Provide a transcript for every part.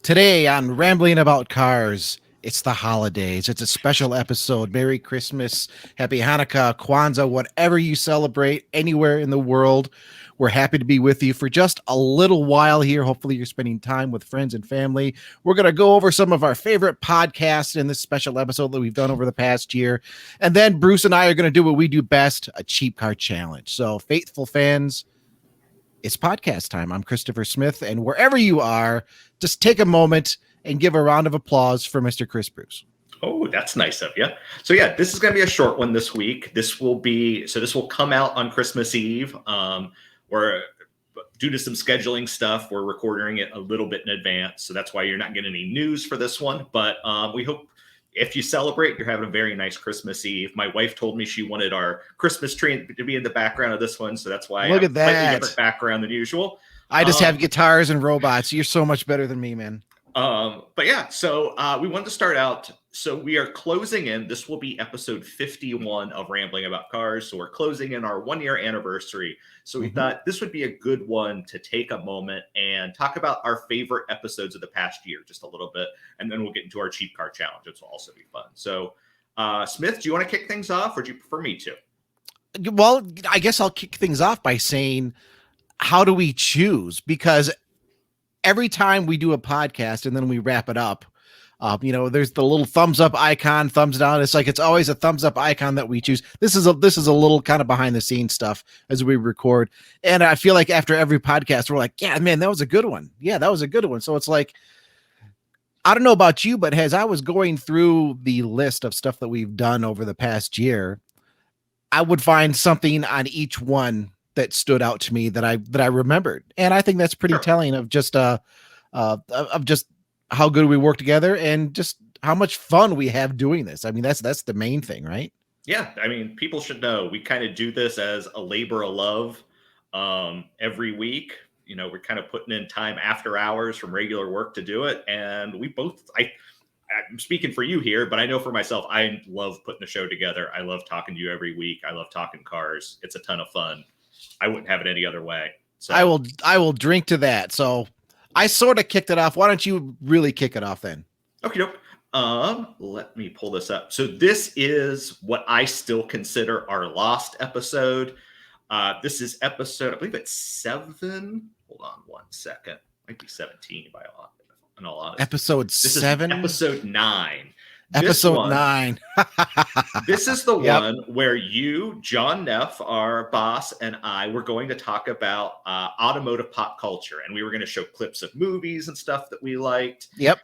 Today on Rambling About Cars, it's the holidays. It's a special episode. Merry Christmas, Happy Hanukkah, Kwanzaa, whatever you celebrate anywhere in the world. We're happy to be with you for just a little while here. Hopefully, you're spending time with friends and family. We're going to go over some of our favorite podcasts in this special episode that we've done over the past year. And then Bruce and I are going to do what we do best, a cheap car challenge. So, faithful fans, it's podcast time. I'm Christopher Smith, and wherever you are, just take a moment and give a round of applause for Mr. Chris Bruce. Oh, that's nice of you. So yeah, this is going to be a short one this week. This will come out on Christmas Eve. We're due to some scheduling stuff, we're recording it a little bit in advance. So that's why you're not getting any news for this one. But we hope if you celebrate, you're having a very nice Christmas Eve. My wife told me she wanted our Christmas tree to be in the background of this one. So that's why Look at that. Slightly different background than usual. I just have guitars and robots. You're so much better than me, man. But yeah, so we wanted to start out. So we are closing in. This will be episode 51 of Rambling About Cars. So we're closing in our 1 year anniversary. So we thought this would be a good one to take a moment and talk about our favorite episodes of the past year, just a little bit. And then we'll get into our cheap car challenge, which will also be fun. So Smith, do you want to kick things off, or do you prefer me to? Well, I guess I'll kick things off by saying, how do we choose? Because every time we do a podcast and then we wrap it up, there's the little thumbs up icon, thumbs down. It's like, it's always a thumbs up icon that we choose. This is a little kind of behind the scenes stuff as we record. And I feel like after every podcast, we're like, yeah, man, that was a good one. Yeah, that was a good one. So it's like, I don't know about you, but as I was going through the list of stuff that we've done over the past year, I would find something on each one that stood out to me that I remembered. And I think that's pretty telling of just how good we work together and just how much fun we have doing this. I mean, that's the main thing, right? Yeah. I mean, people should know we kind of do this as a labor of love every week. We're kind of putting in time after hours from regular work to do it. And I'm speaking for you here, but I know for myself, I love putting the show together. I love talking to you every week. I love talking cars. It's a ton of fun. I wouldn't have it any other way. So I will drink to that. So I sort of kicked it off. Why don't you really kick it off then? Okay. Let me pull this up. So this is what I still consider our lost episode. This is episode, I believe it's 7. Hold on one second. Might be 17 by a lot. In all honesty. Episode 7? Episode 9. Episode 9. This is the one where you, John Neff, our boss, and I were going to talk about automotive pop culture. And we were going to show clips of movies and stuff that we liked. Yep.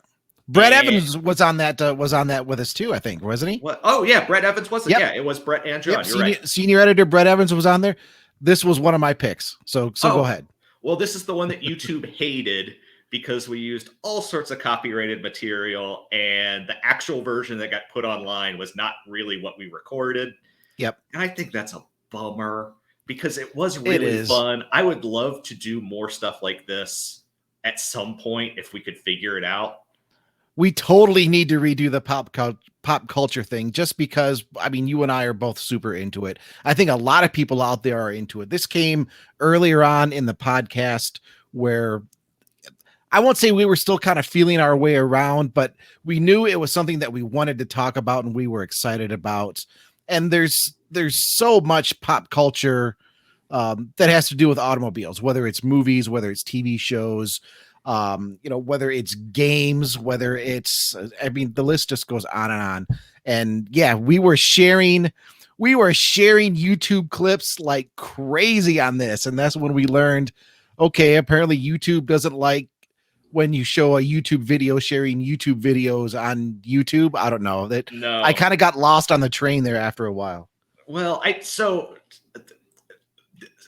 Brett Evans was on that with us too, I think, wasn't he? What? Oh, yeah. Brett Evans wasn't. Yep. Yeah, it was Brett and John. You're right. Senior editor Brett Evans was on there. This was one of my picks. So go ahead. Well, this is the one that YouTube hated, because we used all sorts of copyrighted material, and the actual version that got put online was not really what we recorded. Yep. And I think that's a bummer, because it was really fun. I would love to do more stuff like this at some point if we could figure it out. We totally need to redo the pop culture thing, just because, I mean, you and I are both super into it. I think a lot of people out there are into it. This came earlier on in the podcast where I won't say we were still kind of feeling our way around, but we knew it was something that we wanted to talk about and we were excited about. And there's so much pop culture that has to do with automobiles, whether it's movies, whether it's TV shows, whether it's games, whether it's, I mean, the list just goes on and on. And yeah, we were sharing YouTube clips like crazy on this. And that's when we learned, okay, apparently YouTube doesn't like when you show a YouTube video sharing YouTube videos on YouTube. I don't know that. No. I kind of got lost on the train there after a while. Well,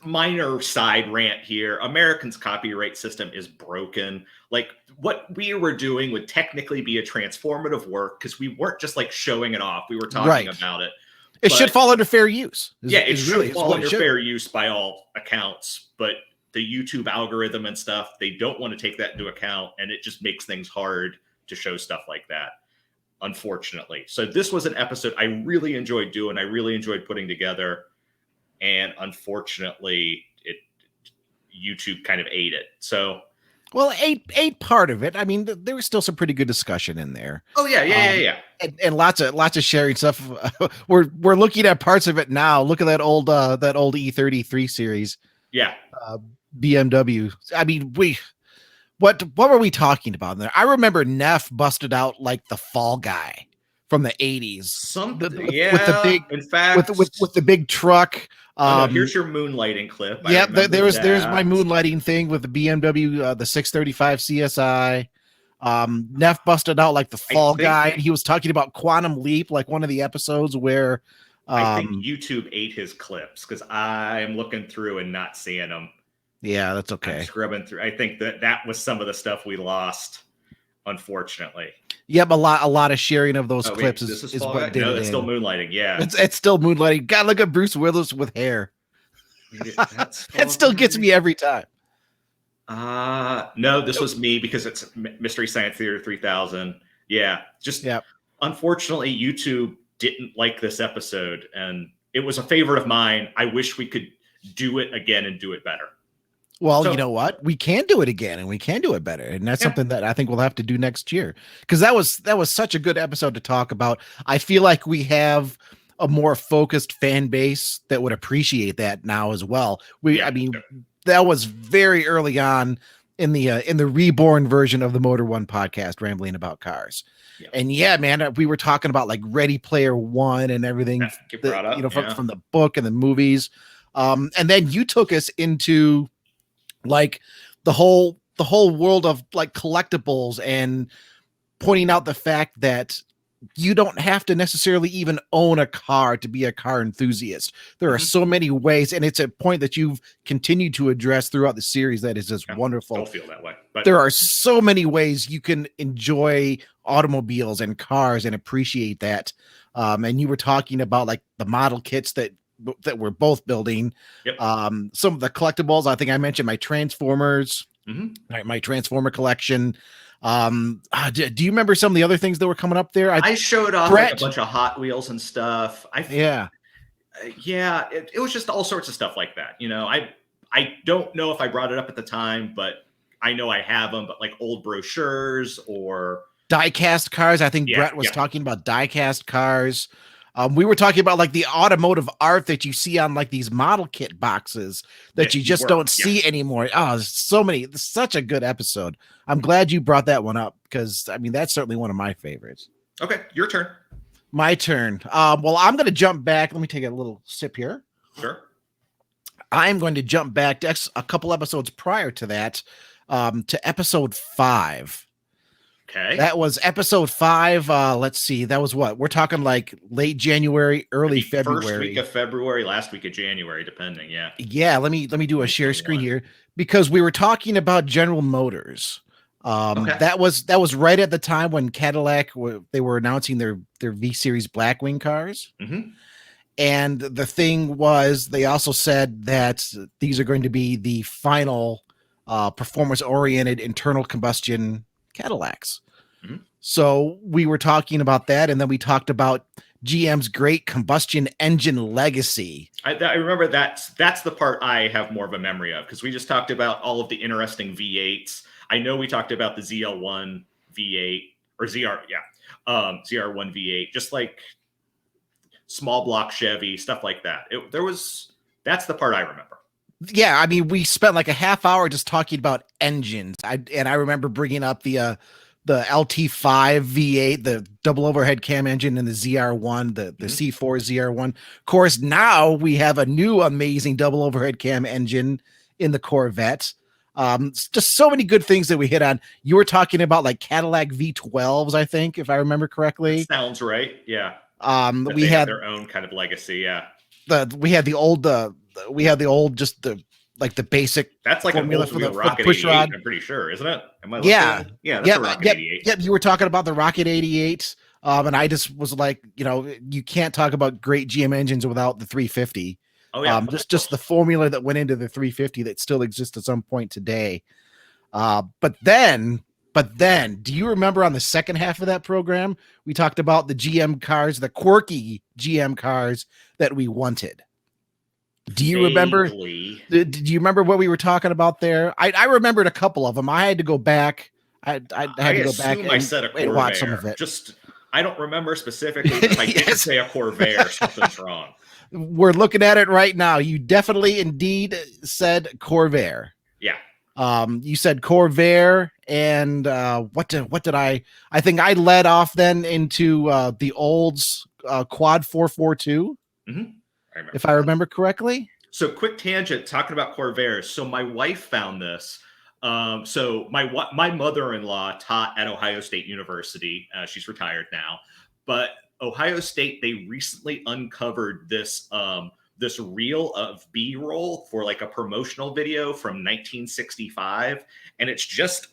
minor side rant here. Americans' copyright system is broken. Like, what we were doing would technically be a transformative work, because we weren't just like showing it off. We were talking about it. It should fall under fair use. It should fall under fair use by all accounts, but the YouTube algorithm and stuff, they don't want to take that into account, and it just makes things hard to show stuff like that, unfortunately. So this was an episode I really enjoyed doing. I really enjoyed putting together. and unfortunately, YouTube kind of ate it. So, well, ate part of it. I mean, there was still some pretty good discussion in there. oh yeah. And lots of sharing stuff. We're looking at parts of it now. Look at that old E33 series. Yeah. BMW. I mean, what were we talking about in there? I remember Neff busted out like the Fall Guy from the 80s. Something, with the big, in fact, with the big truck. no, here's your moonlighting clip. Yeah, there's my moonlighting thing with the BMW, the 635 CSI. Neff busted out like the Fall Guy, and he was talking about Quantum Leap, like one of the episodes where I think YouTube ate his clips because I'm looking through and not seeing them. Yeah, that's okay. I'm scrubbing through. I think that was some of the stuff we lost, unfortunately. Yep, a lot of sharing of those clips is what did it. No, it's still moonlighting. Yeah, it's still moonlighting. God, look at Bruce Willis with hair. That still gets me every time. No, this was me because it's Mystery Science Theater 3000. Yeah, unfortunately, YouTube didn't like this episode, and it was a favorite of mine. I wish we could do it again and do it better. Well, you know what? We can do it again, and we can do it better, and that's something that I think we'll have to do next year, because that was such a good episode to talk about. I feel like we have a more focused fan base that would appreciate that now as well. I mean, that was very early on in the reborn version of the Motor One podcast, rambling about cars. Yeah. And yeah, man, we were talking about like Ready Player One and everything, from the book and the movies, and then you took us into like the whole world of like collectibles and pointing out the fact that you don't have to necessarily even own a car to be a car enthusiast. There are so many ways, and it's a point that you've continued to address throughout the series that is just wonderful. Don't feel that way, but there are so many ways you can enjoy automobiles and cars and appreciate that. And you were talking about like the model kits that we're both building. Some of the collectibles. I think I mentioned my Transformers, my Transformer collection. Do you remember some of the other things that were coming up there? I showed off like a bunch of Hot Wheels and stuff. It was just all sorts of stuff like that. You know, I don't know if I brought it up at the time, but I know I have them. But like old brochures or die-cast cars. I think Brett was talking about die-cast cars. We were talking about like the automotive art that you see on like these model kit boxes that you just don't see anymore. Oh, so many. Such a good episode. I'm glad you brought that one up because I mean, that's certainly one of my favorites. Okay. Your turn. My turn. Well, I'm going to jump back. Let me take a little sip here. Sure. I'm going to jump back to a couple episodes prior to that, to episode 5. Okay. That was episode 5. Let's see. That was what? We're talking like late January, early February. First week of February, last week of January, depending. Yeah. Yeah. Let me do a share screen here because we were talking about General Motors. That was right at the time when Cadillac they were announcing their V Series Blackwing cars. Mm-hmm. And the thing was, they also said that these are going to be the final performance-oriented internal combustion Cadillacs. Mm-hmm. So we were talking about that, and then we talked about GM's great combustion engine legacy. I remember that's the part I have more of a memory of because we just talked about all of the interesting V8s. I know we talked about the ZL1 V8 or ZR1 V8, just like small block Chevy, stuff like that. That's the part I remember. Yeah, I mean, we spent like a half hour just talking about engines. I remember bringing up the LT5 V8, the double overhead cam engine, and the ZR1, the C4 ZR1. Of course, now we have a new amazing double overhead cam engine in the Corvette. Just so many good things that we hit on. You were talking about like Cadillac V12s, I think, if I remember correctly. Sounds right. Yeah. We had their own kind of legacy. Yeah. We had the old just the basic. That's like formula for the Rocket push 88, rod. I'm pretty sure, isn't it? Yeah. That's a Rocket 88. Yep. You were talking about the Rocket 88. And I just was like, you can't talk about great GM engines without the 350. Oh yeah. Just the formula that went into the 350 that still exists at some point today. But then, do you remember on the second half of that program, we talked about the GM cars, the quirky GM cars that we wanted? Do you remember? Vaguely. Did you remember what we were talking about there? I remembered a couple of them. I had to go back. I I had to go back assume I and said a watch some Corvair. of it. Just I don't remember specifically, but if I didn't Yes. say a Corvair, something's wrong. We're looking at it right now. You definitely indeed said Corvair. Yeah. You said Corvair, and what did I think I led off then into the Olds Quad 442, if I remember correctly. So quick tangent talking about Corvairs. So my wife found this. So my mother-in-law taught at Ohio State University. She's retired now, but Ohio State, they recently uncovered this this reel of B-roll for like a promotional video from 1965, and it's just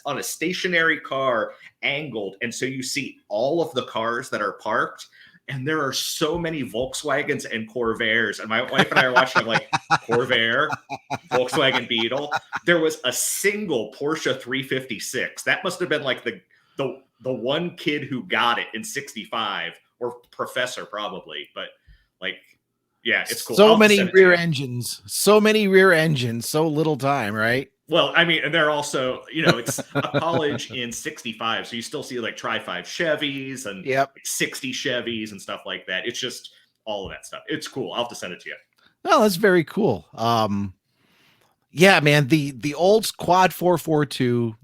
on a stationary car angled, and so you see all of the cars that are parked. And there are so many Volkswagens and Corvairs. And my wife and I are watching, I'm like, Corvair, Volkswagen Beetle. There was a single Porsche 356. That must have been like the one kid who got it in 65, or professor probably. But like, yeah, it's cool. So many rear engines, so little time, right? Well, I mean, and they're also, it's a college in 65. So you still see like Tri-5 Chevys and 60 Chevys and stuff like that. It's just all of that stuff. It's cool. I'll have to send it to you. Oh, that's very cool. Yeah, man, the old Quad 442.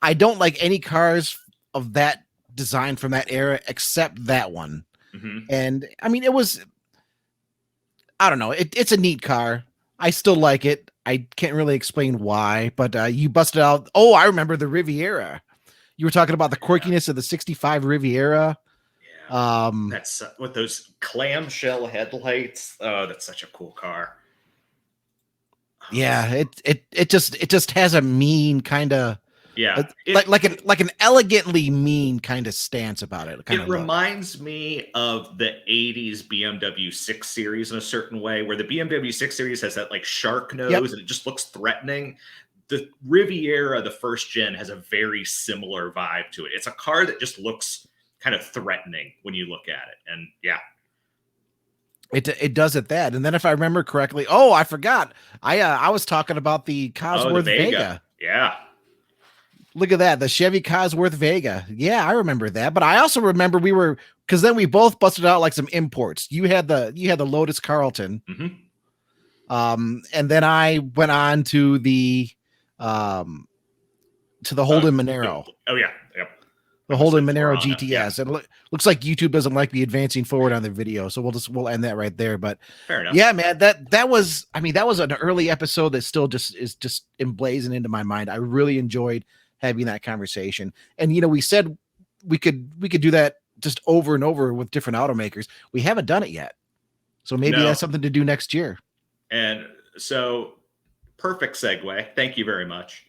I don't like any cars of that design from that era except that one. And I mean, I don't know. It's a neat car. I still like it. I can't really explain why, but you busted out. Oh, I remember the Riviera. You were talking about the quirkiness of the 65 Riviera. Yeah. That's with those clamshell headlights. Oh, that's such a cool car. Yeah, it just has a mean kind of like an elegantly mean kind of stance about it. It reminds me of the 80s BMW 6 Series in a certain way, where the BMW 6 Series has that like shark nose and it just looks threatening. The Riviera, the first gen, has a very similar vibe to it. It's a car that just looks kind of threatening when you look at it. And yeah. It does it that. And then if I remember correctly, I forgot. I was talking about the Cosworth Vega. Yeah. Look at that. The Chevy Cosworth Vega. Yeah, I remember that. But I also remember because then we both busted out like some imports. You had the Lotus Carlton. And then I went on to the Holden Monero. Oh yeah. Yep. The Holden Monero GTS. Yeah. And looks like YouTube doesn't like me advancing forward on the video. So we'll end that right there. But fair enough. Yeah, man, that was an early episode that still is emblazoned into my mind. I really enjoyed having that conversation. And we said we could do that just over and over with different automakers. We haven't done it yet. So maybe that's something to do next year. And so perfect segue. Thank you very much.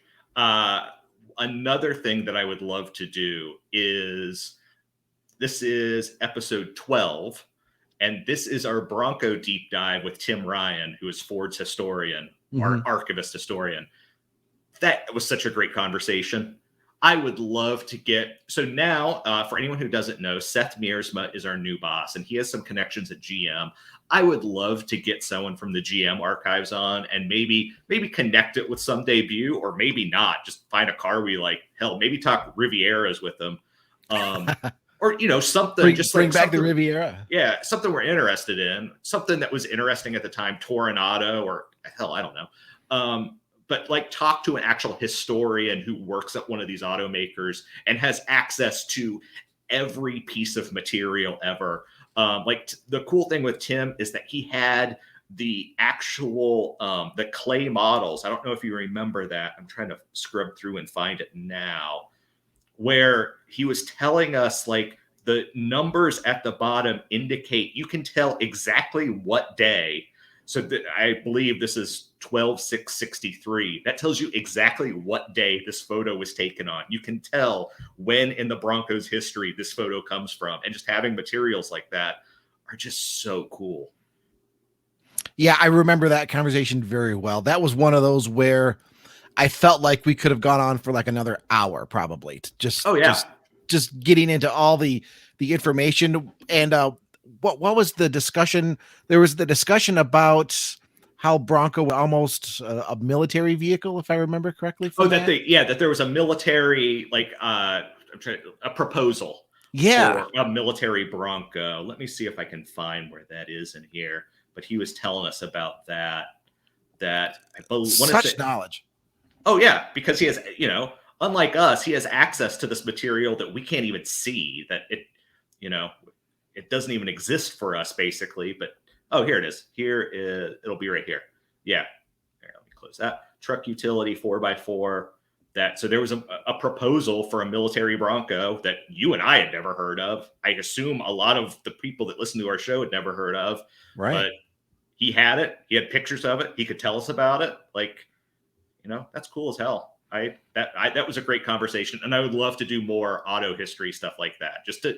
Another thing that I would love to do is, this is episode 12, and this is our Bronco deep dive with Tim Ryan, who is Ford's historian, our archivist historian. That was such a great conversation. I would love to get, so now for anyone who doesn't know, Seth Miersma is our new boss, and he has some connections at GM. I would love to get someone from the GM archives on and maybe connect it with some debut, or maybe not, just find a car we like. Hell, maybe talk Rivieras with them. Or, something, bring back the Riviera. Yeah. Something we're interested in, something that was interesting at the time, Toronado, or hell, I don't know. But like talk to an actual historian who works at one of these automakers and has access to every piece of material ever. The cool thing with Tim is that he had the actual, the clay models. I don't know if you remember that. I'm trying to scrub through and find it now, where he was telling us like the numbers at the bottom indicate, you can tell exactly what day. So I believe this is 12/6/63. That tells you exactly what day this photo was taken on. You can tell when in the Broncos history this photo comes from. And just having materials like that are just so cool. Yeah, I remember that conversation very well. That was one of those where I felt like we could have gone on for like another hour, probably. Just getting into all the information. And what was the discussion? There was the discussion about how Bronco was almost a military vehicle, if I remember correctly. That there was a military a proposal for a military Bronco. Let me see if I can find where that is in here. But he was telling us about that. That I believe such knowledge. Oh yeah, because he has, unlike us, he has access to this material that we can't even see. That it doesn't even exist for us, basically. But here it is. It'll be right here. Yeah. Here, let me close that. Truck utility 4x4. So there was a proposal for a military Bronco that you and I had never heard of. I assume a lot of the people that listen to our show had never heard of. Right. But he had it. He had pictures of it. He could tell us about it. Like, that's cool as hell. That was a great conversation. And I would love to do more auto history stuff like that. Just to,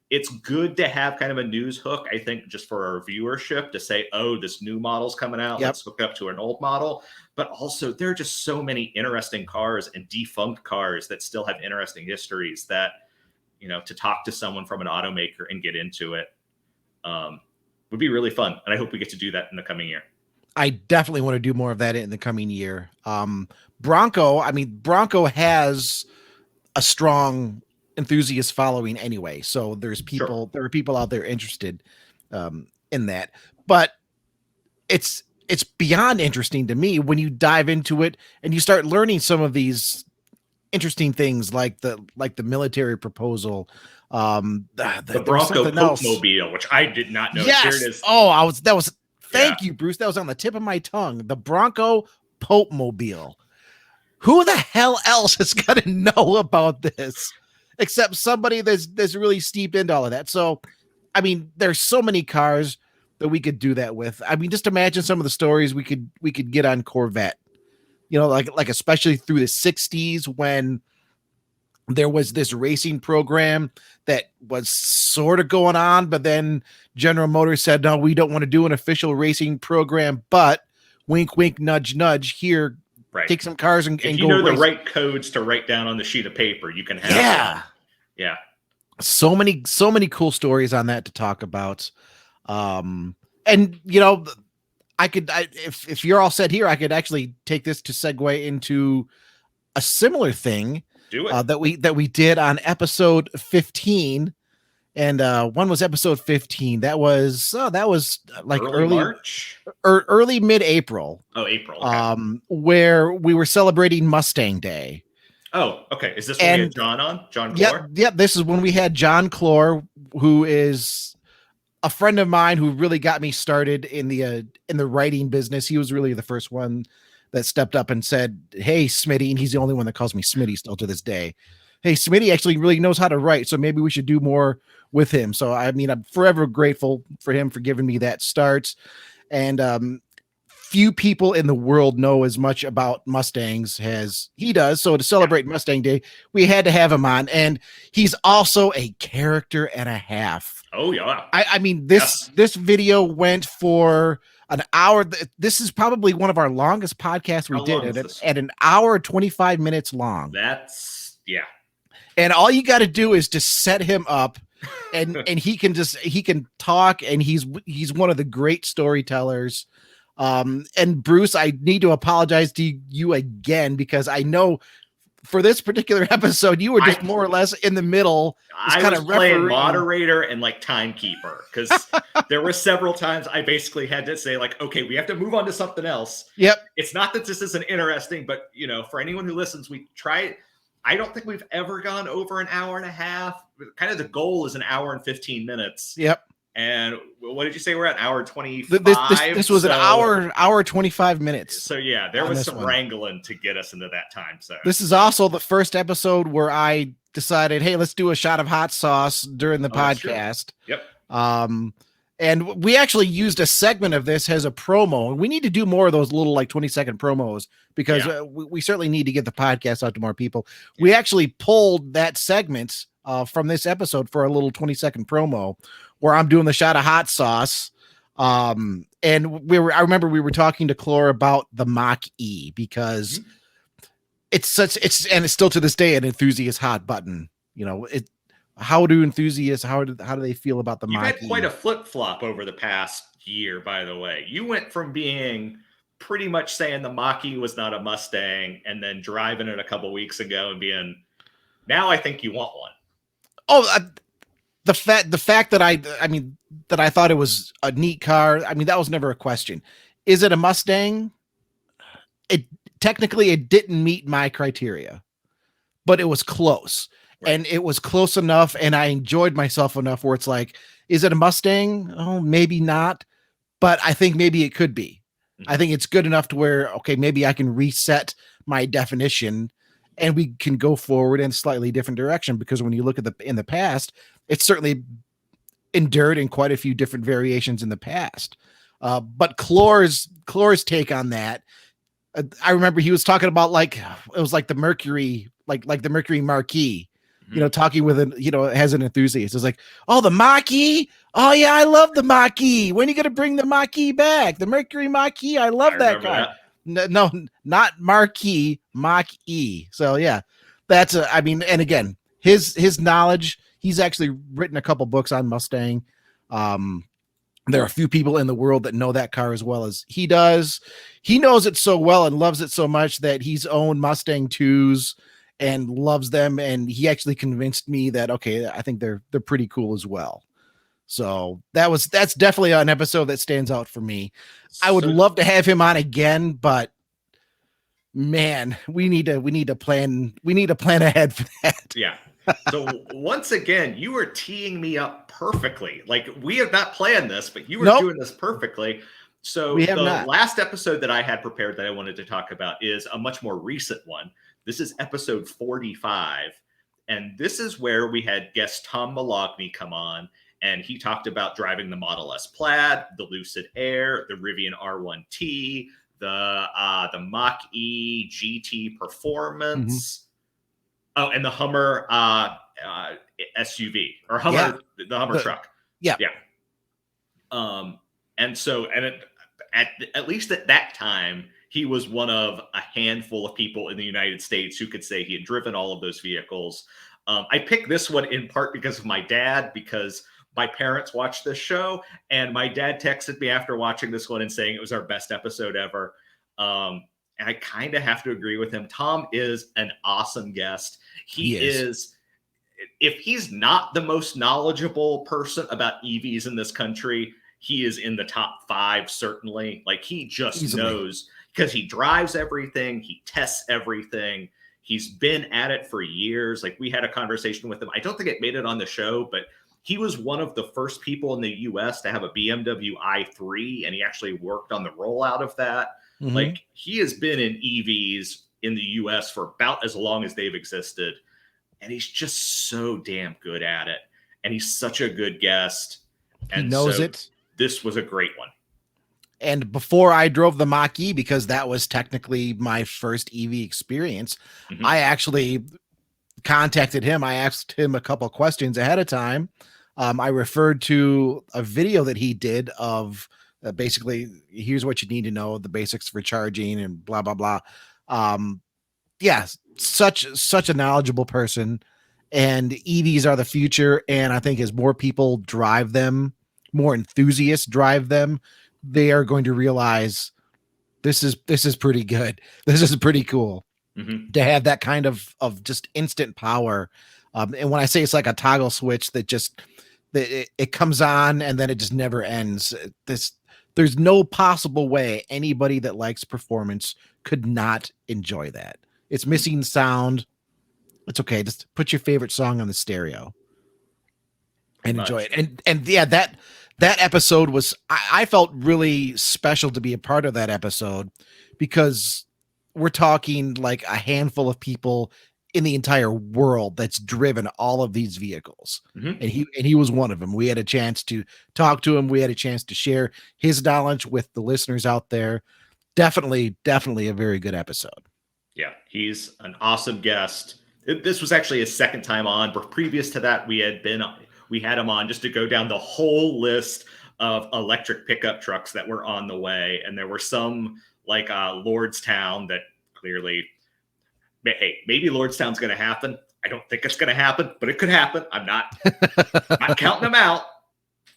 it's good to have kind of a news hook, I think, just for our viewership to say, oh, this new model's coming out. Let's hook it up to an old model. But also, there are just so many interesting cars and defunct cars that still have interesting histories that, to talk to someone from an automaker and get into it would be really fun. And I hope we get to do that in the coming year. I definitely want to do more of that in the coming year. Bronco has a strong enthusiast following anyway. So there are people out there interested in that, but it's beyond interesting to me when you dive into it and you start learning some of these interesting things like the military proposal, the Bronco Pope Mobile, which I did not know. Yes. Here it is. Oh, thank you, Bruce. That was on the tip of my tongue. The Bronco Pope Mobile. Who the hell else is going to know about this except somebody that's really steeped into all of that? So, I mean, there's so many cars that we could do that with. I mean, just imagine some of the stories we could get on Corvette. Like especially through the 60s when there was this racing program that was sort of going on, but then General Motors said, no, we don't want to do an official racing program, but wink, wink, nudge, nudge here, take some cars and if go the right codes to write down on the sheet of paper, you can have them. Yeah. So many cool stories on that to talk about. And if you're all set here, I could actually take this to segue into a similar thing. Do it. That we did on episode 15, and one was episode 15. That was like early March or early mid-April. Oh, April. Okay. Where we were celebrating Mustang Day. Oh, okay. Is this when we had John on? John Clore? Yep. This is when we had John Clore, who is a friend of mine who really got me started in the writing business. He was really the first one that stepped up and said, hey, Smitty, and he's the only one that calls me Smitty still to this day. Hey, Smitty actually really knows how to write, so maybe we should do more with him. So, I mean, I'm forever grateful for him for giving me that start. And few people in the world know as much about Mustangs as he does. So to celebrate Mustang Day, we had to have him on. And he's also a character and a half. Oh, yeah. I mean, this video went for an hour. This is probably one of our longest podcasts we did at an hour, 25 minutes long. And all you got to do is just set him up and he can talk, and he's one of the great storytellers. And Bruce, I need to apologize to you again, because I know for this particular episode, you were just more or less in the middle. I was playing moderator and like timekeeper, because there were several times I basically had to say like, okay, we have to move on to something else. Yep. It's not that this isn't interesting, but for anyone who listens, we try. I don't think we've ever gone over an hour and a half. Kind of the goal is an hour and 15 minutes. Yep. And what did you say? We're at hour 25. This was an hour 25 minutes. So yeah, there was some wrangling to get us into that time. So this is also the first episode where I decided, hey, let's do a shot of hot sauce during the podcast. Yep. And we actually used a segment of this as a promo. And we need to do more of those little like 20-second promos, because we certainly need to get the podcast out to more people. Yeah. We actually pulled that segment from this episode for a little 20-second promo where I'm doing the shot of hot sauce. And I remember we were talking to Clore about the Mach-E, because it's still to this day an enthusiast hot button. how do enthusiasts, how do they feel about the You've had quite Mach-E? a flip flop over the past year, by the way. You went from being pretty much saying the Mach-E was not a Mustang, and then driving it a couple weeks ago and being, now I think you want one. Oh, the fact that I mean that I thought it was a neat car. I mean, that was never a question. Is it a Mustang? It technically it didn't meet my criteria, but it was close. Right. And it was close enough, and I enjoyed myself enough where it's like, is it a Mustang? Oh, maybe not, but I think maybe it could be. I think it's good enough to where, okay, maybe I can reset my definition and we can go forward in a slightly different direction, because when you look at in the past, it's certainly endured in quite a few different variations in the past. But Clore's take on that, I remember he was talking about like, it was like the Mercury, like the Mercury Marquis, you know, talking with an, you know, as an enthusiast. It's like, oh, the Mach-E. Oh yeah, I love the Mach-E. When are you going to bring the Mach-E back? The Mercury Mach-E. I love that car. No, not Marquis, Mach-E. So yeah, that's I mean, and again, his knowledge, he's actually written a couple books on Mustang. There are a few people in the world that know that car as well as he does. He knows it so well and loves it so much that he's owned Mustang 2s and loves them. And he actually convinced me that, okay, I think they're pretty cool as well. So that's definitely an episode that stands out for me. I would love to have him on again, but man, we need to plan ahead for that. Yeah. So once again, you were teeing me up perfectly. Like, we have not planned this, but you were doing this perfectly. So the last episode that I had prepared that I wanted to talk about is a much more recent one. This is episode 45. And this is where we had guest Tom Moloughney come on, and he talked about driving the Model S Plaid, the Lucid Air, the Rivian R1T, the Mach-E GT Performance. Oh, and the Hummer SUV, or Hummer, the Hummer truck. Yeah. And so, and at least at that time, he was one of a handful of people in the United States who could say he had driven all of those vehicles. I picked this one in part because of my dad, because my parents watched this show, and my dad texted me after watching this one and saying it was our best episode ever. And I kind of have to agree with him. Tom is an awesome guest. He is, if he's not the most knowledgeable person about EVs in this country, he is in the top 5, certainly. Like, he just knows, because he drives everything, he tests everything. He's been at it for years. Like, we had a conversation with him. I don't think it made it on the show, but he was one of the first people in the US to have a BMW i3, and he actually worked on the rollout of that. Like, he has been in EVs in the US for about as long as they've existed. And he's just so damn good at it. And he's such a good guest. And he knows it. This was a great one. And before I drove the Mach-E, because that was technically my first EV experience, I actually contacted him. I asked him a couple questions ahead of time. I referred to a video that he did of basically, here's what you need to know, the basics for charging and blah, blah, blah. Such a knowledgeable person, and EVs are the future. And I think as more people drive them, more enthusiasts drive them, they are going to realize this is pretty good. This is pretty cool to have that kind of just instant power. And when I say it's like a toggle switch that just, it comes on and then it just never ends. There's no possible way anybody that likes performance could not enjoy that. It's missing sound. It's okay. Just put your favorite song on the stereo and enjoy it. And yeah, that episode was, I felt really special to be a part of that episode, because we're talking like a handful of people in the entire world that's driven all of these vehicles. And he was one of them. We had a chance to talk to him. We had a chance to share his knowledge with the listeners out there. Definitely a very good episode. Yeah, he's an awesome guest. This was actually his second time on, but previous to that, we had him on just to go down the whole list of electric pickup trucks that were on the way. And there were some like Lordstown that clearly, hey, maybe Lordstown's going to happen. I don't think it's going to happen, but it could happen. I'm not counting them out,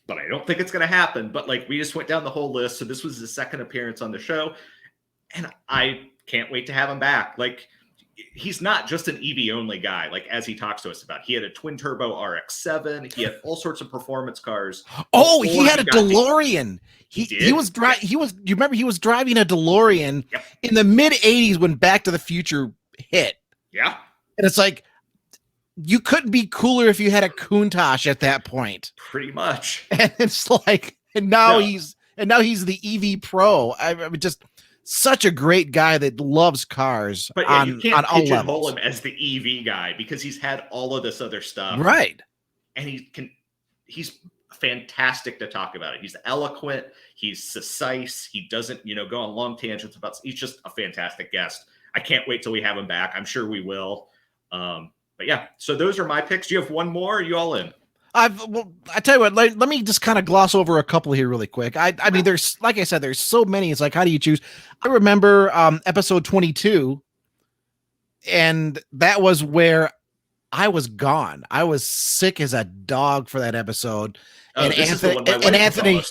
but I don't think it's going to happen. But like, we just went down the whole list. So this was his second appearance on the show, and I can't wait to have him back. Like, he's not just an EV only guy, like as he talks to us about. He had a twin turbo RX-7. He had all sorts of performance cars. Oh, he had a DeLorean. He was driving. Yes. You remember he was driving a DeLorean in the mid '80s when Back to the Future hit. Yeah, and it's like, you couldn't be cooler if you had a Countach at that point. Pretty much. And it's like, and now he's the EV pro. I mean, just such a great guy that loves cars. But on, you can't on all pigeonhole levels. him as the EV guy because he's had all of this other stuff. Right. And he's fantastic to talk about it. He's eloquent. He's concise. He doesn't, go on long tangents about, he's just a fantastic guest. I can't wait till we have him back. I'm sure we will. But yeah, so those are my picks. Do you have one more? Or are you all in? I tell you what, let me just kind of gloss over a couple here really quick. I mean, there's, like I said, there's so many. It's like, how do you choose? I remember episode 22, and that was where I was gone. I was sick as a dog for that episode. And Anthony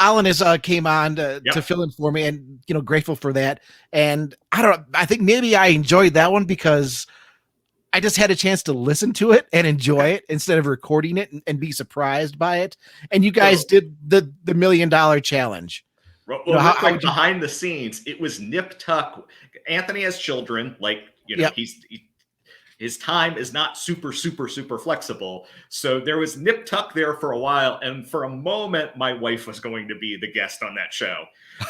Alanis came on to fill in for me, and grateful for that. And I think maybe I enjoyed that one because I just had a chance to listen to it and enjoy it instead of recording it and be surprised by it. And you guys did the $1 million challenge. Well, behind the scenes, it was nip tuck. Anthony has children, his time is not super, super, super flexible. So there was nip tuck there for a while. And for a moment, my wife was going to be the guest on that show.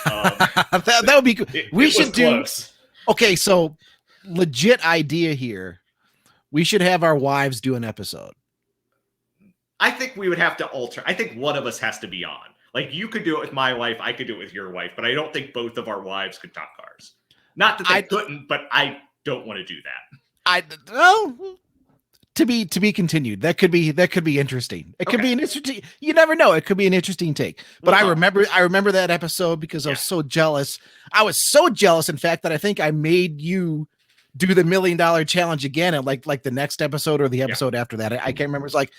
That would be good. We should do. Close. Okay. So legit idea here. We should have our wives do an episode. I think we would have to alter. I think one of us has to be on. Like, you could do it with my wife. I could do it with your wife. But I don't think both of our wives could talk cars. Not that they couldn't, but I don't want to do that. To be continued. That could be interesting. It could be an interesting. You never know. It could be an interesting take. But I remember that episode because I was so jealous. I was so jealous, in fact, that I think I made you do the $1 million challenge again at like the next episode or the episode after that. I can't remember. It's like,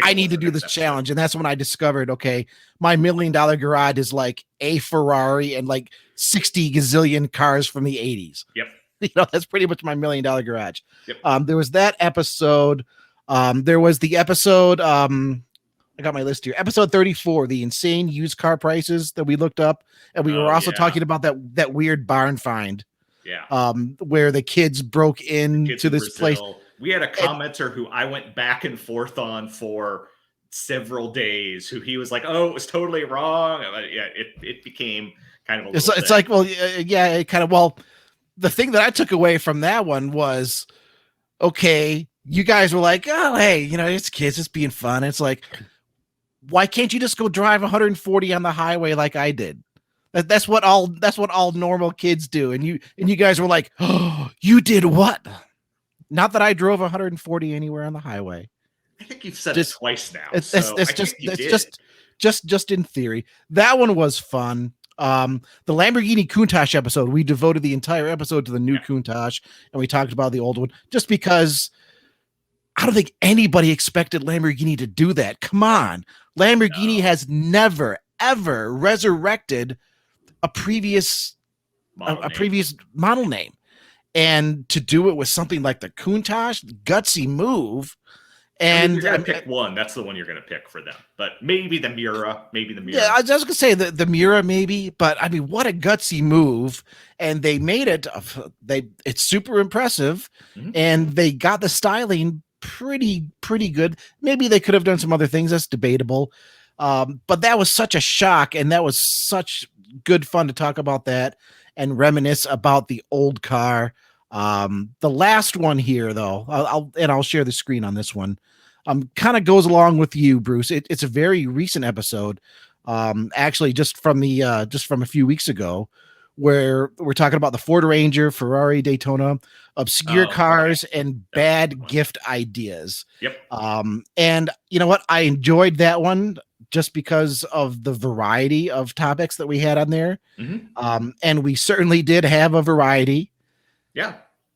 I need to do this challenge. And that's when I discovered, okay, my $1 million garage is like a Ferrari and like 60 gazillion cars from the 80s. Yep. That's pretty much my $1 million garage. Yep. There was that episode. There was the episode. I got my list here. Episode 34, the insane used car prices that we looked up. And we were also talking about that weird barn find. Yeah. Where the kids broke into this place. We had a commenter who I went back and forth on for several days, who he was like, "Oh, it was totally wrong." Yeah, it became kind of it's like, well, yeah, it kind of, well, the thing that I took away from that one was, okay, you guys were like, "Oh, hey, it's kids, it's being fun." It's like, why can't you just go drive 140 on the highway like I did? That's what all normal kids do. And you guys were like, "Oh, you did what?" Not that I drove 140 anywhere on the highway. I think you've said it twice now. It's just in theory. That one was fun. The Lamborghini Countach episode, we devoted the entire episode to the new Countach, and we talked about the old one just because I don't think anybody expected Lamborghini to do that. Come on. Lamborghini has never, ever resurrected a previous model name, and to do it with something like the Countach, gutsy move. And you're gonna pick one. That's the one you're gonna pick for them. But maybe the Miura. Yeah, I was gonna say the Miura, maybe. But I mean, what a gutsy move! And they made it. It's super impressive, and they got the styling pretty good. Maybe they could have done some other things. That's debatable. But that was such a shock, and that was such good fun to talk about that and reminisce about the old car. The last one here, though, I'll share the screen on this one. Kind of goes along with you, Bruce. It's a very recent episode, actually just from a few weeks ago, where we're talking about the Ford Ranger, Ferrari, Daytona, obscure cars, and bad gift ideas. Yep. And you know what? I enjoyed that one just because of the variety of topics that we had on there. And we certainly did have a variety. Yeah.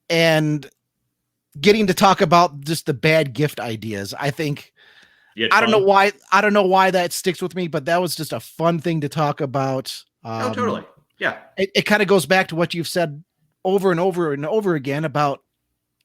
And getting to talk about just the bad gift ideas. I think You had I don't know fun? why that sticks with me, but that was just a fun thing to talk about. Oh, totally. Yeah. It kind of goes back to what you've said over and over and over again about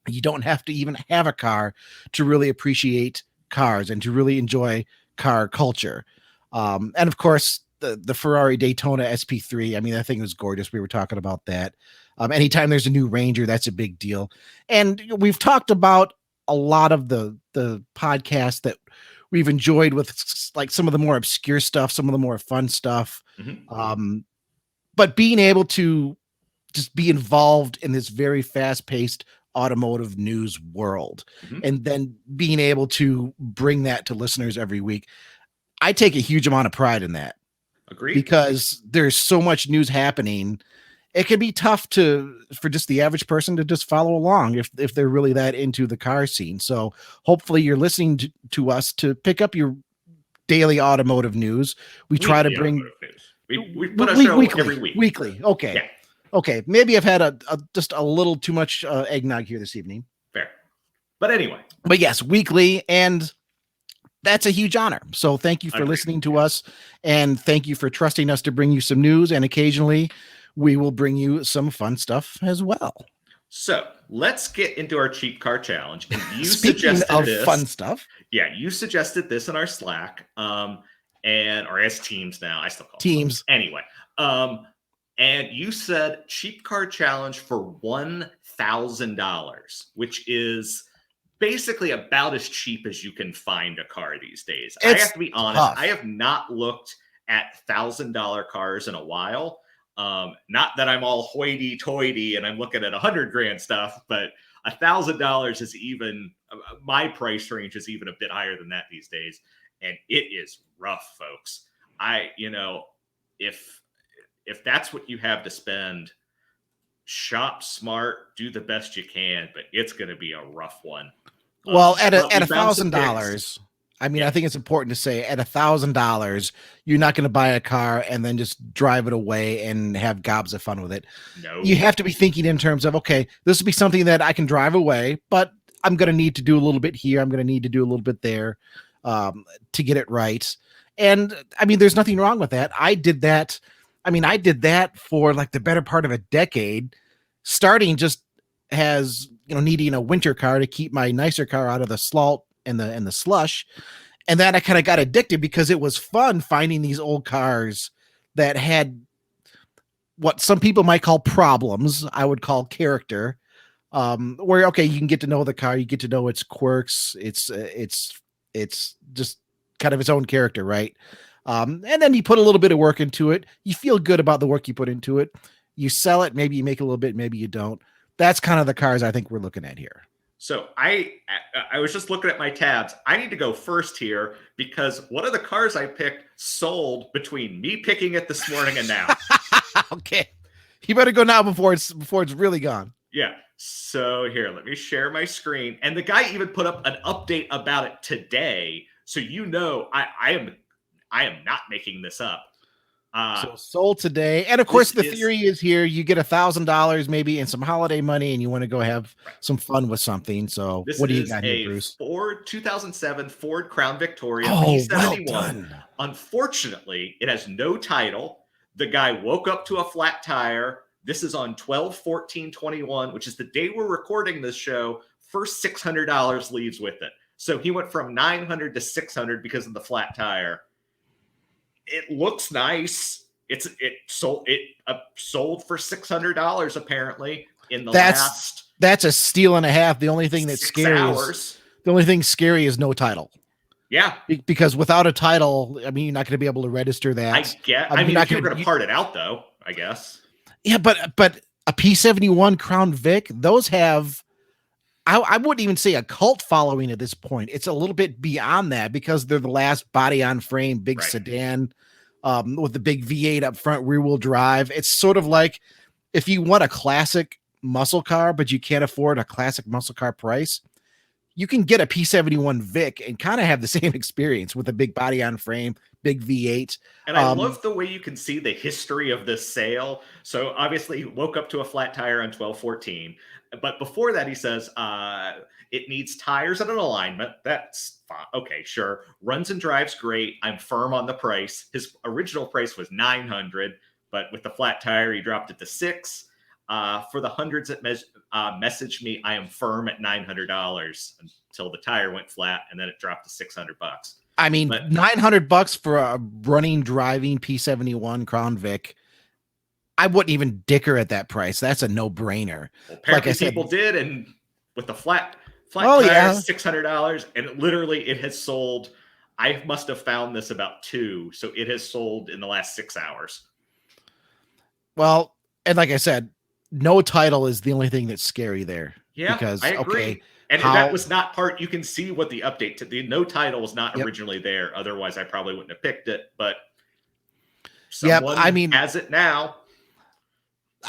you don't have to even have a car to really appreciate cars and to really enjoy car culture. And of course, the Ferrari Daytona SP3. I mean, that thing was gorgeous. We were talking about that. Anytime there's a new Ranger, that's a big deal. And we've talked about a lot of the podcasts that we've enjoyed with like some of the more obscure stuff, some of the more fun stuff. But being able to just be involved in this very fast-paced automotive news world and then being able to bring that to listeners every week, I take a huge amount of pride in that. Agreed. Because there's so much news happening. It can be tough for just the average person to just follow along if they're really that into the car scene. So hopefully you're listening to us to pick up your daily automotive news. We try to bring we put a show every week. Weekly. Okay. Yeah. Okay. Maybe I've had just a little too much eggnog here this evening. Fair. But anyway. But yes, weekly, and that's a huge honor. So thank you for listening to us, and thank you for trusting us to bring you some news, and occasionally we will bring you some fun stuff as well. So let's get into our cheap car challenge. And you Speaking of fun stuff. Yeah, you suggested this in our Slack, or as Teams now. I still call Teams. Anyway, and you said cheap car challenge for $1,000, which is basically about as cheap as you can find a car these days. I have to be honest. Tough. I have not looked at $1,000 cars in a while. Not that I'm all hoity-toity and I'm looking at $100,000 stuff, but $1,000 is even my price range is even a bit higher than that these days, and it is rough, folks. If that's what you have to spend, shop smart, do the best you can, but it's going to be a rough one. Well, at $1,000, I mean, I think it's important to say at $1,000, you're not going to buy a car and then just drive it away and have gobs of fun with it. No. You have to be thinking in terms of, okay, this will be something that I can drive away, but I'm going to need to do a little bit here. I'm going to need to do a little bit there to get it right. And I mean, there's nothing wrong with that. I did that for like the better part of a decade, starting just as, needing a winter car to keep my nicer car out of the slalt and the slush. And then I kind of got addicted because it was fun finding these old cars that had what some people might call problems. I would call character, where, okay, you can get to know the car, you get to know its quirks. It's just kind of its own character. Right. And then you put a little bit of work into it. You feel good about the work you put into it. You sell it. Maybe you make a little bit, maybe you don't. That's kind of the cars I think we're looking at here. So I was just looking at my tabs. I need to go first here because one of the cars I picked sold between me picking it this morning and now. Okay. You better go now before it's really gone. Yeah. So here, let me share my screen. And the guy even put up an update about it today. So I am not making this up. So sold today. And of course, the theory is here. You get $1,000 maybe and some holiday money, and you want to go have some fun with something. So what do you got here, Bruce? 2007 Ford Crown Victoria P71. Well done. Unfortunately, it has no title. The guy woke up to a flat tire. This is on 12/14/21, which is the day we're recording this show. First $600 leaves with it. So he went from $900 to $600 because of the flat tire. It looks nice. It sold for $600 apparently in the last. That's a steal and a half. The only thing that's scary is no title. Yeah, because without a title, I mean, you're not going to be able to register that. I mean, if you're going to part it out, though, I guess. Yeah, but a P71 Crown Vic, those have. I wouldn't even say a cult following at this point. It's a little bit beyond that because they're the last body on frame, big sedan with the big V8 up front, rear wheel drive. It's sort of like if you want a classic muscle car, but you can't afford a classic muscle car price, you can get a P71 Vic and kind of have the same experience with a big body on frame, big V8. And I love the way you can see the history of this sale. So obviously, woke up to a flat tire on 12/14, but before that, he says it needs tires and an alignment. That's fine. Okay, sure. Runs and drives great. I'm firm on the price. His original price was $900, but with the flat tire, he dropped it to $600. For the hundreds that messaged me, I am firm at $900 until the tire went flat, and then it dropped to $600. I mean, but $900 for a running, driving P71 Crown Vic. I wouldn't even dicker at that price. That's a no-brainer. Well, apparently, like people did, and with the flat tire, yeah. $600, and it has sold. I must have found this about 2, so it has sold in the last 6 hours. Well, and like I said, no title is the only thing that's scary there. Yeah, because I agree. Okay, and that was not part. You can see what the update to the no title was not originally there. Otherwise, I probably wouldn't have picked it. But someone has it now.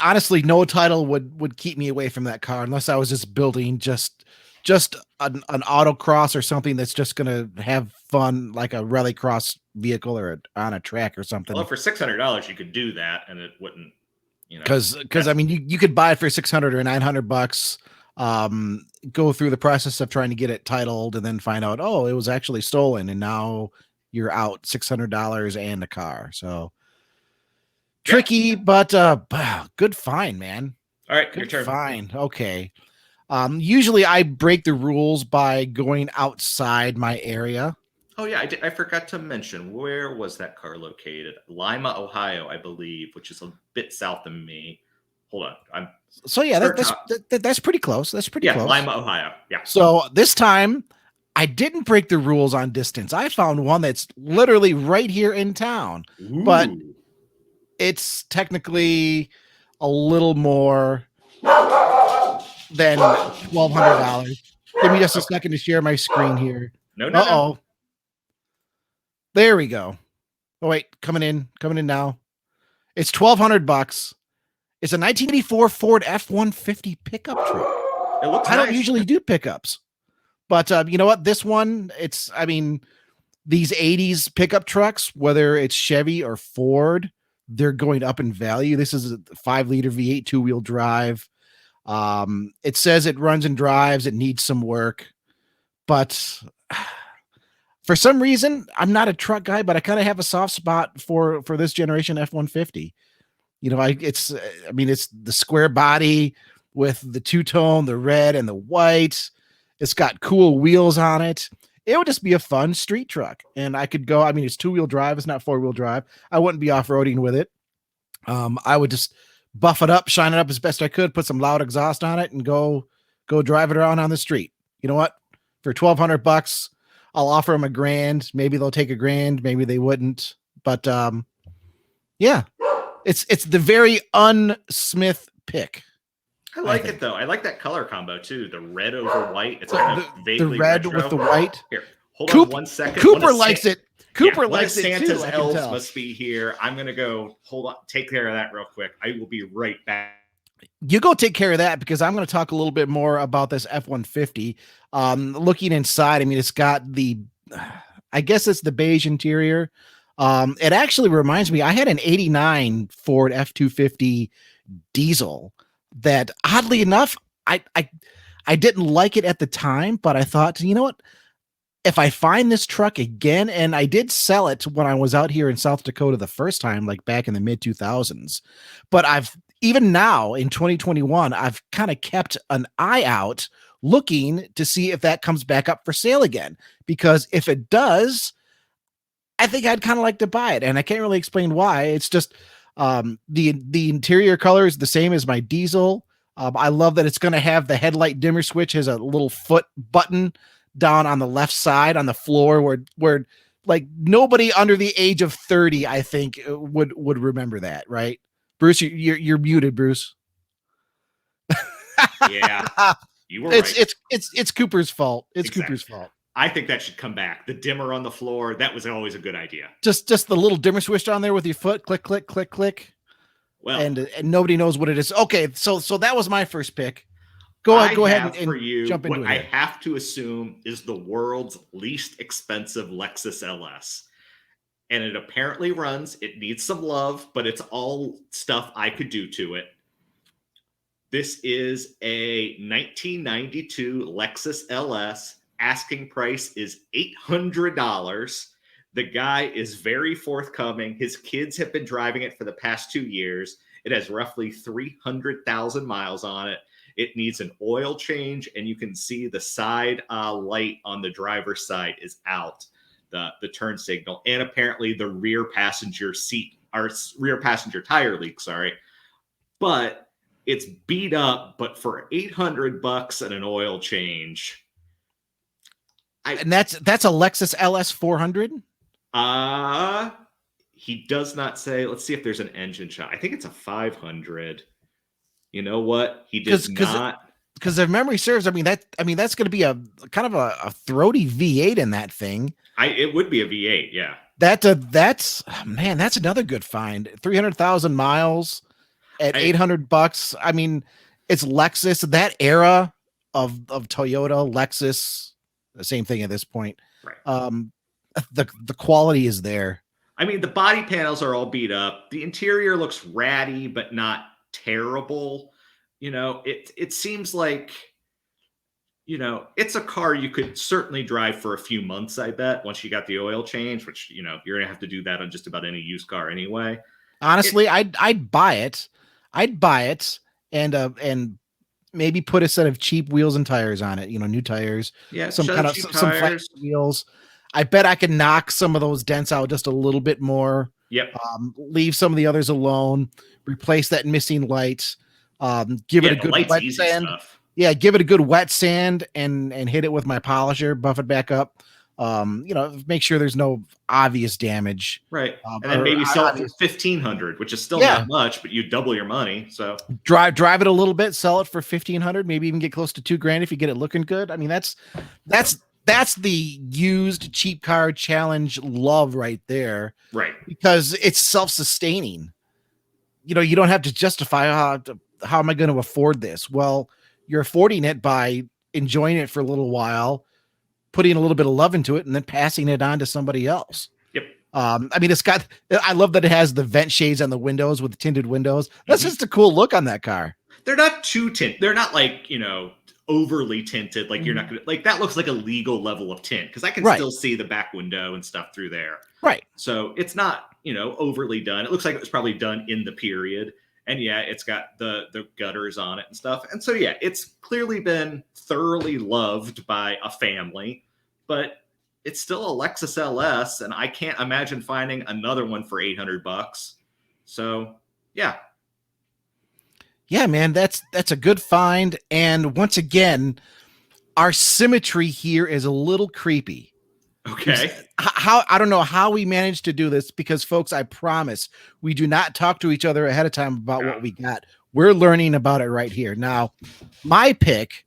Honestly, no title would keep me away from that car unless I was just building just an autocross or something that's just going to have fun, like a rallycross vehicle or on a track or something. Well, for $600, you could do that, and it wouldn't. Because I mean, you could buy it for $600 or $900. Go through the process of trying to get it titled and then find out, oh, it was actually stolen, and now you're out $600 and a car. So tricky, but good find, man. All right, good your turn. Fine, okay. Usually I break the rules by going outside my area. Oh yeah, I forgot to mention, where was that car located? Lima, Ohio, I believe, which is a bit south of me. Hold on, that's pretty close. That's pretty close. Lima, Ohio. Yeah. So this time, I didn't break the rules on distance. I found one that's literally right here in town, but it's technically a little more than $1,200. Give me just a second to share my screen here. No. There we go. Oh wait, coming in now. It's $1,200. It's a 1984 Ford F-150 pickup truck. It looks I don't usually do pickups, but you know what? This one, these 80s pickup trucks, whether it's Chevy or Ford, they're going up in value. This is a 5-liter V8 2-wheel drive. It says it runs and drives. It needs some work, but for some reason, I'm not a truck guy, but I kind of have a soft spot for this generation F-150. It's the square body with the two-tone, the red and the white. It's got cool wheels on it. It would just be a fun street truck. And I could go, it's 2-wheel drive. It's not 4-wheel drive. I wouldn't be off-roading with it. I would just buff it up, shine it up as best I could, put some loud exhaust on it and go drive it around on the street. You know what? For $1,200, I'll offer them $1,000. Maybe they'll take $1,000. Maybe they wouldn't. But yeah. It's the very unsmith pick. I like it though. I like that color combo too. The red over white. It's kind of vaguely the red retro. with the white. Here, hold on 1 second. Cooper likes it. Cooper likes it too. Santa's elves must be here. I'm gonna go. Hold on. Take care of that real quick. I will be right back. You go take care of that because I'm going to talk a little bit more about this F-150. Looking inside, it's got I guess it's the beige interior. It actually reminds me, I had an 89 Ford F-250 diesel that oddly enough, I didn't like it at the time, but I thought, you know what? If I find this truck again, and I did sell it when I was out here in South Dakota the first time, like back in the mid 2000s, but even now in 2021, I've kind of kept an eye out looking to see if that comes back up for sale again, because if it does, I think I'd kind of like to buy it, and I can't really explain why. It's just the interior color is the same as my diesel. I love that it's going to have the headlight dimmer switch, has a little foot button down on the left side on the floor where like nobody under the age of 30, I think, would remember that, right? Bruce, you're muted, Bruce. Yeah, you were right. It's Cooper's fault. It's exactly. Cooper's fault. I think that should come back. The dimmer on the floor, that was always a good idea. Just the little dimmer switch on there with your foot, click, click, click, click. Well, and nobody knows what it is. Okay, so that was my first pick. Go I ahead have for and you jump into what it I here. have to assume is the world's least expensive Lexus LS. And it apparently runs. It needs some love, but it's all stuff I could do to it. This is a 1992 Lexus LS. Asking price is $800. The guy is very forthcoming. His kids have been driving it for the past 2 years. It has roughly 300,000 miles on it. It needs an oil change, and you can see the side light on the driver's side is out, the turn signal, and apparently the rear passenger seat, or rear passenger tire leak, sorry. But it's beat up, but for $800 and an oil change. And that's a Lexus LS 400. He does not say. Let's see if there's an engine shot. I think it's a 500. You know what? He does not. Because if memory serves, I mean that's going to be a kind of a throaty V8 in that thing. It would be a V8, yeah. That's another good find. 300,000 miles at $800. I mean, it's Lexus. That era of Toyota, Lexus, the same thing at this point. Right. The quality is there. I mean, the body panels are all beat up. The interior looks ratty, but not terrible. You know, it seems like, you know, it's a car you could certainly drive for a few months, I bet, once you got the oil change, which, you know, you're going to have to do that on just about any used car anyway. Honestly, I'd buy it. I'd buy it and maybe put a set of cheap wheels and tires on it, you know, new tires. Yeah, some flat wheels. I bet I can knock some of those dents out just a little bit more. Yep. Leave some of the others alone, replace that missing light, give it a good wet sand. Stuff. Yeah, give it a good wet sand and hit it with my polisher, buff it back up. You know, make sure there's no obvious damage. Right. And then maybe sell it for $1,500, which is still not much, but you double your money. So drive it a little bit, sell it for $1,500, maybe even get close to $2,000 if you get it looking good. I mean, that's the used cheap car challenge love right there. Right. Because it's self-sustaining. You know, you don't have to justify how am I going to afford this? Well, you're affording it by enjoying it for a little while, putting a little bit of love into it, and then passing it on to somebody else. Yep. I mean, I love that it has the vent shades on the windows with the tinted windows. That's just a cool look on that car. They're not too tinted. They're not like, you know, overly tinted. Like you're not going to, like, that looks like a legal level of tint because I can still see the back window and stuff through there. Right. So it's not, you know, overly done. It looks like it was probably done in the period. And yeah, it's got the gutters on it and stuff. And so, yeah, it's clearly been thoroughly loved by a family, but it's still a Lexus LS. And I can't imagine finding another one for $800. So yeah. Yeah, man, that's a good find. And once again, our symmetry here is a little creepy. Okay. How I don't know how we managed to do this because, folks, I promise we do not talk to each other ahead of time about what we got. We're learning about it right here. Now, my pick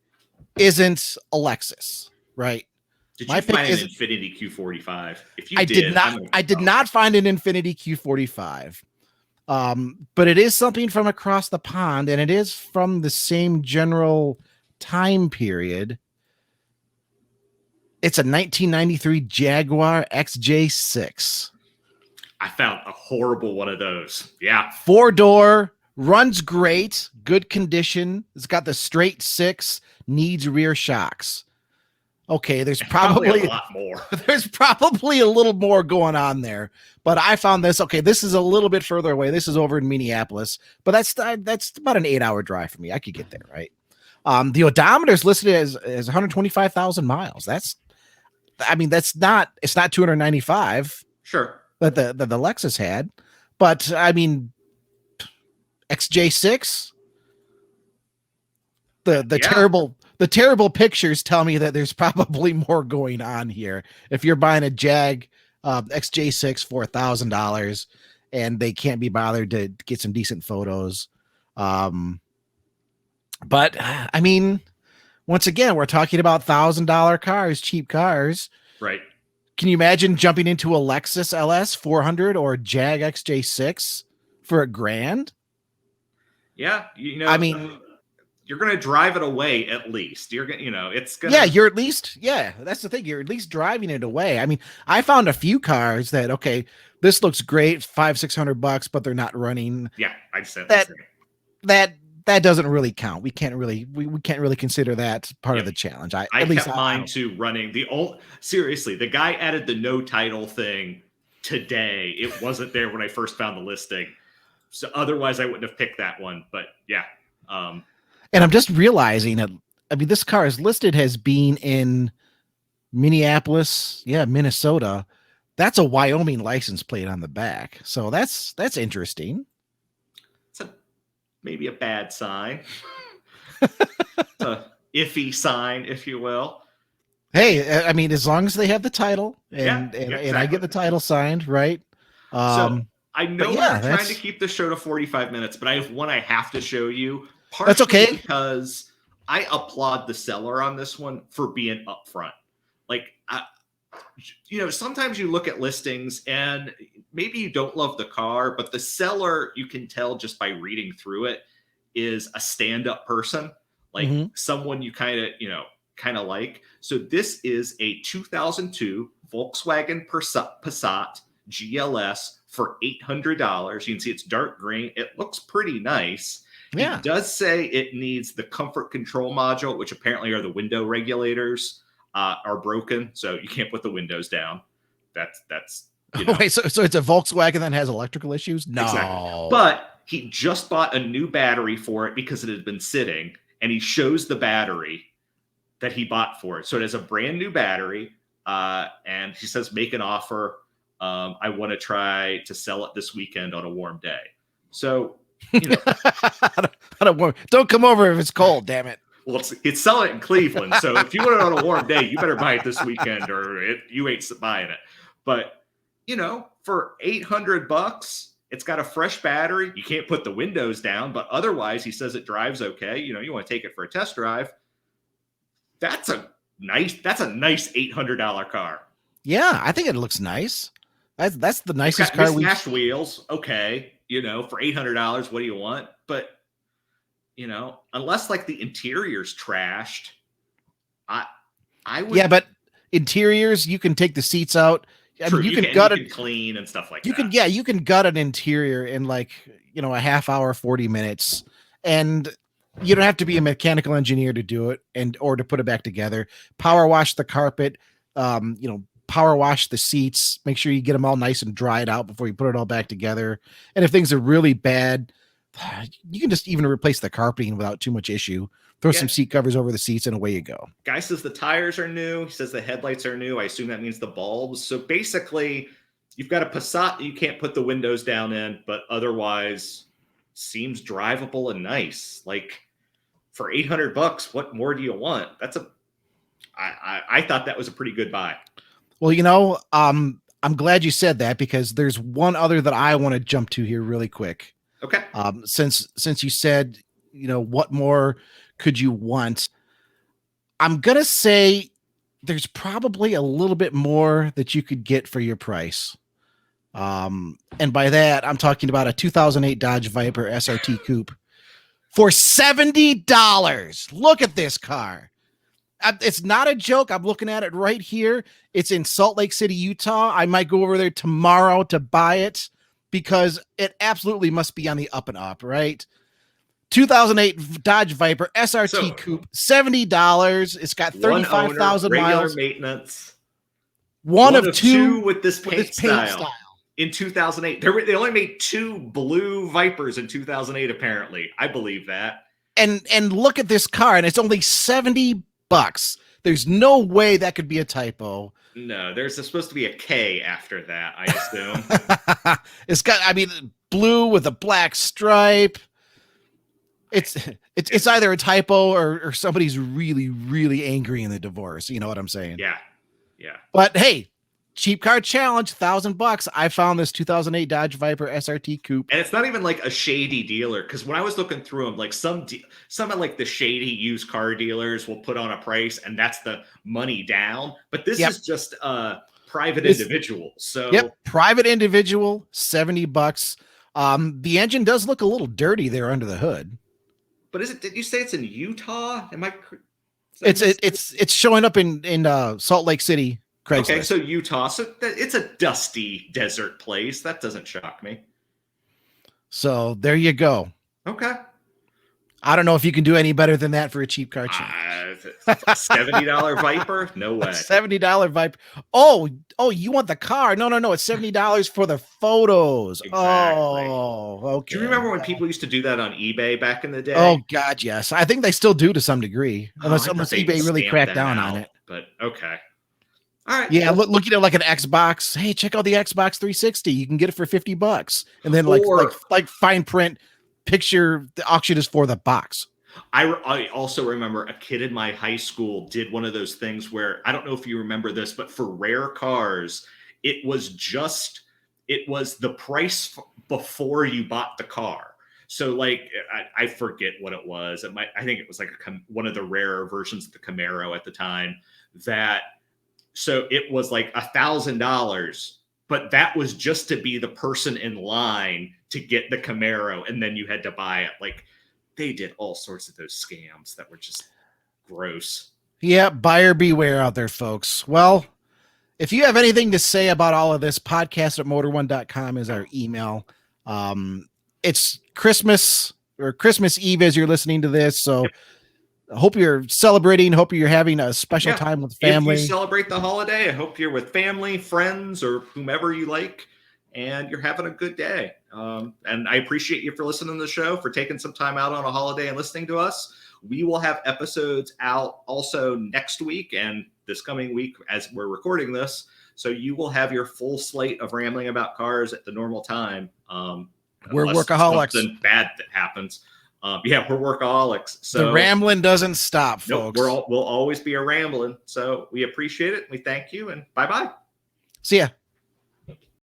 isn't a Lexus, right? Did you find an Infiniti Q45? If you I did not find an Infiniti Q45. But it is something from across the pond, and it is from the same general time period. It's a 1993 Jaguar XJ6. I found a horrible one of those. Yeah. 4-door, runs great, good condition. It's got the straight six, needs rear shocks. Okay, there's probably a lot more. There's probably a little more going on there, but I found this. Okay, this is a little bit further away. This is over in Minneapolis, but that's about an 8-hour drive for me. I could get there, right? The odometer is listed as 125,000 miles. It's not 295. Sure. That the Lexus had, but I mean, XJ6. The terrible pictures tell me that there's probably more going on here. If you're buying a Jag XJ6 for $1,000 and they can't be bothered to get some decent photos. But I mean, once again, we're talking about $1,000 cars, cheap cars. Right. Can you imagine jumping into a Lexus LS 400 or a Jag XJ6 for $1,000? Yeah. You know, I mean, you're going to drive it away at least. You're going to, it's going to. Yeah, you're at least, that's the thing. You're at least driving it away. I mean, I found a few cars that, okay, this looks great, $500-600, but they're not running. Yeah, I just said that doesn't really count. We can't really consider that part of the challenge. I kept mine too running. Seriously, the guy added the no title thing today. It wasn't there when I first found the listing. So otherwise I wouldn't have picked that one. But yeah. And I'm just realizing that, I mean, this car is listed as being in Minneapolis, Minnesota. That's a Wyoming license plate on the back. So that's interesting. Maybe a bad sign. A iffy sign, if you will. Hey, I mean, as long as they have the title and exactly. I get the title signed, right? So I know we're trying to keep the show to 45 minutes, but I have one I have to show you. That's okay. Because I applaud the seller on this one for being upfront. Like, sometimes you look at listings and maybe you don't love the car, but the seller, you can tell just by reading through it, is a stand-up person, like someone you kind of like. So this is a 2002 Volkswagen Passat GLS for $800. You can see it's dark green. It looks pretty nice. Yeah. It does say it needs the comfort control module, which apparently are the window regulators. Are broken, so you can't put the windows down. That's Wait, so it's a Volkswagen that has electrical issues? No. Exactly. But he just bought a new battery for it because it had been sitting, and he shows the battery that he bought for it. So it has a brand new battery, and he says, make an offer. I want to try to sell it this weekend on a warm day. So, don't come over if it's cold, damn it. Well, it's selling it in Cleveland, so if you want it on a warm day, you better buy it this weekend, or you ain't buying it. But for $800, it's got a fresh battery. You can't put the windows down, but otherwise, he says it drives okay. You want to take it for a test drive. That's a nice $800 car. Yeah, I think it looks nice. That's the nicest car we've smashed wheels. Okay, for $800, what do you want? But unless like the interior's trashed, I would. Yeah, but interiors, you can take the seats out. True, you can gut it, clean and stuff like that. You can gut an interior in like, a half hour, 40 minutes. And you don't have to be a mechanical engineer to do it or to put it back together. Power wash the carpet, power wash the seats, make sure you get them all nice and dried out before you put it all back together. And if things are really bad, you can just even replace the carpeting without too much issue. Throw some seat covers over the seats and away you go. Guy says the tires are new. He says the headlights are new. I assume that means the bulbs. So basically, you've got a Passat that you can't put the windows down in, but otherwise seems drivable and nice. Like for $800, what more do you want? I thought that was a pretty good buy. Well, I'm glad you said that because there's one other that I want to jump to here really quick. Okay. Since you said, what more could you want? I'm going to say there's probably a little bit more that you could get for your price. And by that, I'm talking about a 2008 Dodge Viper SRT Coupe for $70. Look at this car. It's not a joke. I'm looking at it right here. It's in Salt Lake City, Utah. I might go over there tomorrow to buy it because it absolutely must be on the up and up, right? 2008 Dodge Viper SRT Coupe, $70. It's got 35,000 miles. Regular maintenance. One of two with this paint style. In 2008. They only made 2 blue Vipers in 2008, apparently. I believe that. And look at this car, and it's only $70. There's no way that could be a typo. No, there's supposed to be a K after that, I assume. It's got, blue with a black stripe. It's either a typo or somebody's really, really angry in the divorce. You know what I'm saying? Yeah. But hey, cheap car challenge, $1,000. I found this 2008 Dodge Viper SRT Coupe, and it's not even like a shady dealer. Because when I was looking through them, like some of like the shady used car dealers will put on a price, and that's the money down. But this is just private individual. So private individual, $70. The engine does look a little dirty there under the hood. But did you say it's in Utah? Am I? It's showing up in Salt Lake City. Craigslist. Okay, so Utah. So it's a dusty desert place. That doesn't shock me. So there you go. Okay. I don't know if you can do any better than that for a cheap car cheap. $70 Viper? No way. $70 Viper. Oh, you want the car? No. It's $70 for the photos. Exactly. Oh, okay. Do you remember when people used to do that on eBay back in the day? Oh God, yes. I think they still do to some degree, unless they eBay really cracked down out, on it. But okay. All right. Yeah, looking at like an Xbox. Hey, check out the Xbox 360. You can get it for $50, and then like fine print picture. The auction is for the box. I also remember a kid in my high school did one of those things where, I don't know if you remember this, but for rare cars, it was the price before you bought the car. So like, I forget what it was. I think it was like one of the rarer versions of the Camaro at the time so it was like $1,000, but that was just to be the person in line to get the Camaro. And then you had to buy it. Like, they did all sorts of those scams that were just gross. Yeah, buyer beware out there, folks. Well, if you have anything to say about all of this, podcast@motor1.com is our email. It's Christmas or Christmas Eve as you're listening to this. So I hope you're celebrating. Hope you're having a special time with family. If you celebrate the holiday, I hope you're with family, friends, or whomever you like, and you're having a good day. And I appreciate you for listening to the show, for taking some time out on a holiday and listening to us. We will have episodes out also next week and this coming week as we're recording this. So you will have your full slate of rambling about cars at the normal time. We're workaholics. Something bad that happens. We're workaholics. So the rambling doesn't stop, folks. We'll always be a rambling. So we appreciate it. We thank you, and bye-bye. See ya.